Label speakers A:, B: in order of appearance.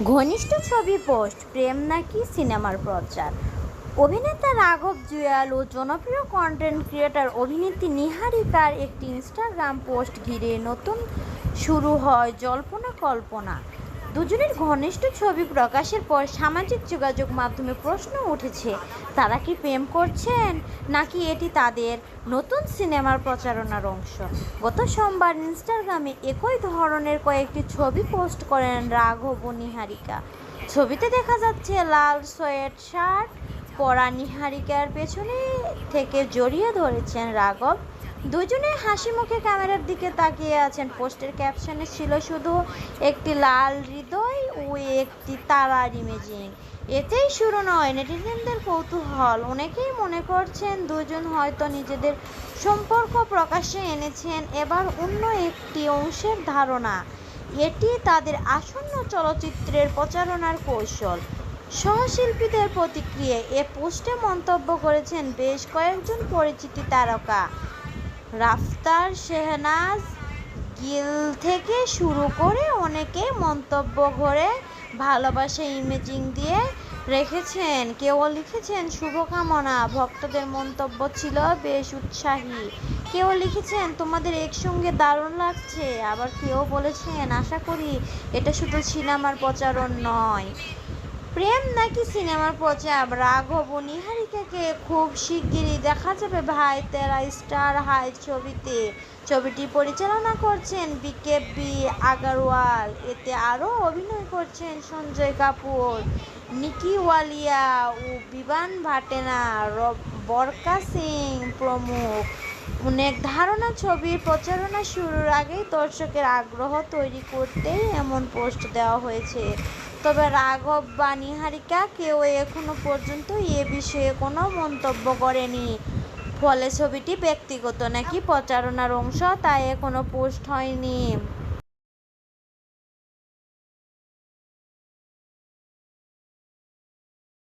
A: ঘনিষ্ঠ ছবি পোস্ট, প্রেম নাকি সিনেমার প্রচার। অভিনেতা রাঘব জুয়াল ও জনপ্রিয় কন্টেন্ট ক্রিয়েটর অভিনেত্রী নিহারিকার একটি ইনস্টাগ্রাম পোস্ট ঘিরে নতুন শুরু হয় জল্পনা কল্পনা। দুজনের ঘনিষ্ঠ ছবি প্রকাশের পর সামাজিক যোগাযোগ মাধ্যমে প্রশ্ন উঠেছে, তারা কি প্রেম করছেন নাকি এটি তাদের নতুন সিনেমার প্রচারণার অংশ। গত সোমবার ইনস্টাগ্রামে একই ধরনের কয়েকটি ছবি পোস্ট করেন রাঘব ও নিহারিকা। ছবিতে দেখা যাচ্ছে লাল সোয়েট শার্ট পরা নিহারিকার পেছনে থেকে জড়িয়ে ধরেছেন রাঘব। দুজনে হাসি মুখে ক্যামেরার দিকে তাকিয়ে আছেন। পোস্টের ক্যাপশনে ছিল শুধু একটি লাল হৃদয় ও একটি তারার ইমেজিং। এতেই শুরু নয় নেটিজেনদের কৌতূহল। অনেকেই মনে করছেন দুজন হয়তো নিজেদের সম্পর্ক প্রকাশ্যে এনেছেন। এবার অন্য একটি অংশের ধারণা, এটি তাদের আসন্ন চলচ্চিত্রের প্রচারণার কৌশল। সহশিল্পীদের প্রতিক্রিয়া, এ পোস্টে মন্তব্য করেছেন বেশ কয়েকজন পরিচিত তারকা। রাফতার, শেহনাজ গিল থেকে শুরু করে অনেকে মন্তব্য করে ভালোবাসা ইমেজিং দিয়ে রেখেছেন। কেউ লিখেছেন শুভকামনা। ভক্তদের মন্তব্য ছিল বেশ উৎসাহী। কেউ লিখেছেন তোমাদের একসঙ্গে দারুণ লাগছে। আবার কেউ বলেছেন আশা করি এটা শুধু সিনেমার প্রচারণ নয়। প্রেম নাকি সিনেমার প্রচার, রাঘব ও নিহারিকাকে খুব শিগগিরই দেখা যাবে ভাই তেরা স্টার হাই ছবিতে। ছবিটি পরিচালনা করছেন বিকেবি আগারওয়াল। এতে আরও অভিনয় করছেন সঞ্জয় কাপুর, নিকি ওয়ালিয়া ও বিবান ভাটেনা, বরকা সিং প্রমুখ। অনেক ধারণা, ছবির প্রচারণা শুরুর আগেই দর্শকের আগ্রহ তৈরি করতেই এমন পোস্ট দেওয়া হয়েছে। তবে রাঘব বা নিহারিকা কেউ এখনো পর্যন্ত এ বিষয়ে কোনো মন্তব্য করেনি। ফলে ছবিটি ব্যক্তিগত নাকি প্রচারণার অংশ তা এখনো পোস্ট হয়নি।